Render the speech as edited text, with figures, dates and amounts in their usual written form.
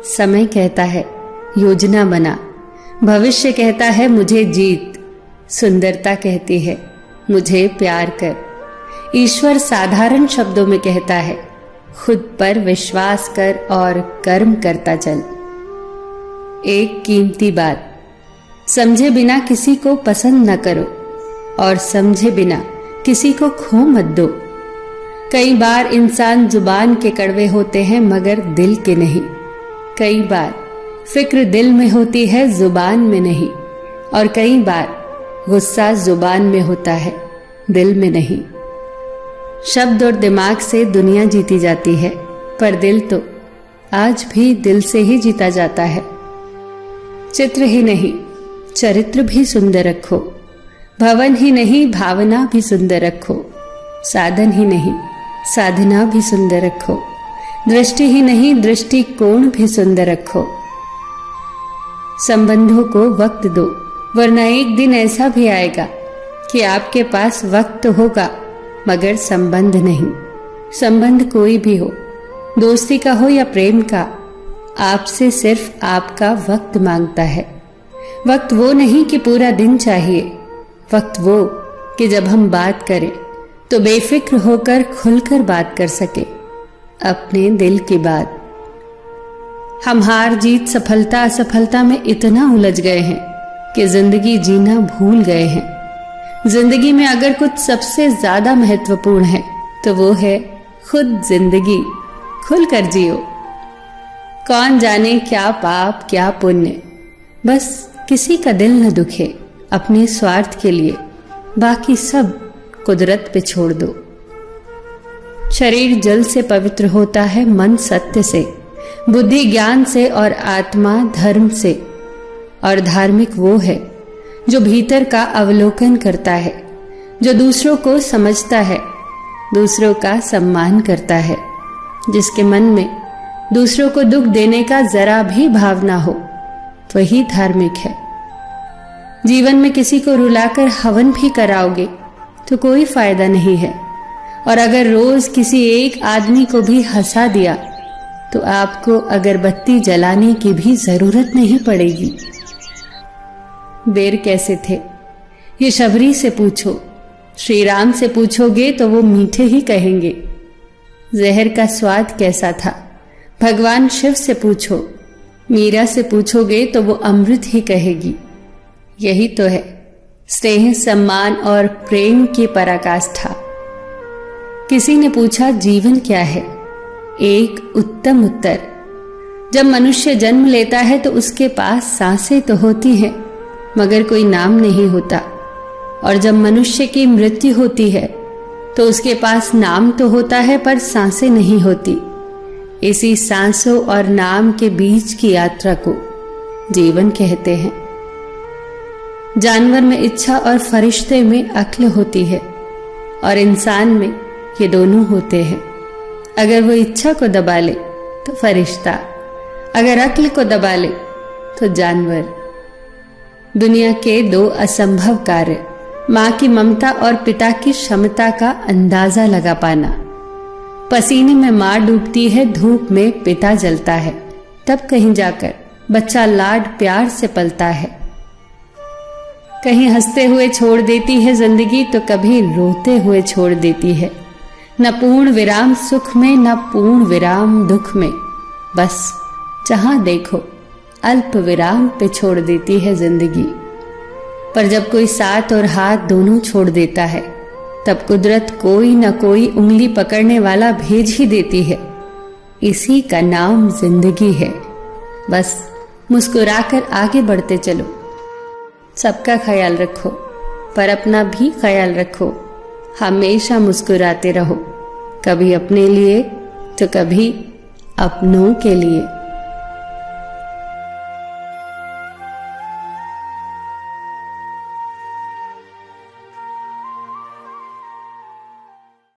समय कहता है योजना बना, भविष्य कहता है मुझे जीत, सुंदरता कहती है मुझे प्यार कर, ईश्वर साधारण शब्दों में कहता है खुद पर विश्वास कर और कर्म करता चल। एक कीमती बात, समझे बिना किसी को पसंद न करो और समझे बिना किसी को खो मत दो। कई बार इंसान जुबान के कड़वे होते हैं मगर दिल के नहीं। कई बार फिक्र दिल में होती है जुबान में नहीं, और कई बार गुस्सा जुबान में होता है दिल में नहीं। शब्द और दिमाग से दुनिया जीती जाती है, पर दिल तो आज भी दिल से ही जीता जाता है। चित्र ही नहीं चरित्र भी सुंदर रखो, भवन ही नहीं भावना भी सुंदर रखो, साधन ही नहीं साधना भी सुंदर रखो, दृष्टि ही नहीं दृष्टिकोण भी सुंदर रखो। संबंधों को वक्त दो, वरना एक दिन ऐसा भी आएगा कि आपके पास वक्त होगा मगर संबंध नहीं। संबंध कोई भी हो, दोस्ती का हो या प्रेम का, आपसे सिर्फ आपका वक्त मांगता है। वक्त वो नहीं कि पूरा दिन चाहिए, वक्त वो कि जब हम बात करें तो बेफिक्र होकर खुलकर बात कर सके अपने दिल की बात। हम हार जीत सफलता असफलता में इतना उलझ गए हैं कि जिंदगी जीना भूल गए हैं। जिंदगी में अगर कुछ सबसे ज्यादा महत्वपूर्ण है तो वो है खुद जिंदगी। खुलकर जियो। कौन जाने क्या पाप क्या पुण्य, बस किसी का दिल न दुखे अपने स्वार्थ के लिए, बाकी सब कुदरत पे छोड़ दो। शरीर जल से पवित्र होता है, मन सत्य से, बुद्धि ज्ञान से और आत्मा धर्म से। और धार्मिक वो है जो भीतर का अवलोकन करता है, जो दूसरों को समझता है, दूसरों का सम्मान करता है, जिसके मन में दूसरों को दुख देने का जरा भी भाव ना हो, वही धार्मिक है। जीवन में किसी को रुलाकर हवन भी कराओगे तो कोई फायदा नहीं है, और अगर रोज किसी एक आदमी को भी हंसा दिया तो आपको अगरबत्ती जलाने की भी जरूरत नहीं पड़ेगी। बेर कैसे थे ये शबरी से पूछो, श्री राम से पूछोगे तो वो मीठे ही कहेंगे। जहर का स्वाद कैसा था भगवान शिव से पूछो, मीरा से पूछोगे तो वो अमृत ही कहेगी। यही तो है स्नेह सम्मान और प्रेम की पराकाष्ठा। किसी ने पूछा जीवन क्या है, एक उत्तम उत्तर, जब मनुष्य जन्म लेता है तो उसके पास सांसें तो होती हैं मगर कोई नाम नहीं होता, और जब मनुष्य की मृत्यु होती है तो उसके पास नाम तो होता है पर सांसें नहीं होती। इसी सांसों और नाम के बीच की यात्रा को जीवन कहते हैं। जानवर में इच्छा और फरिश्ते में अक्ल होती है, और इंसान में ये दोनों होते हैं। अगर वो इच्छा को दबा ले तो फरिश्ता, अगर अक्ल को दबा ले तो जानवर। दुनिया के दो असंभव कार्य, माँ की ममता और पिता की क्षमता का अंदाजा लगा पाना। पसीने में माँ डूबती है, धूप में पिता जलता है, तब कहीं जाकर बच्चा लाड प्यार से पलता है। कहीं हंसते हुए छोड़ देती है जिंदगी तो कभी रोते हुए छोड़ देती है। न पूर्ण विराम सुख में न पूर्ण विराम दुख में, बस जहां देखो अल्प विराम पे छोड़ देती है जिंदगी। पर जब कोई साथ और हाथ दोनों छोड़ देता है तब कुदरत कोई न कोई उंगली पकड़ने वाला भेज ही देती है। इसी का नाम जिंदगी है। बस मुस्कुराकर आगे बढ़ते चलो। सबका ख्याल रखो पर अपना भी ख्याल रखो। हमेशा मुस्कुराते रहो, कभी अपने लिए तो कभी अपनों के लिए।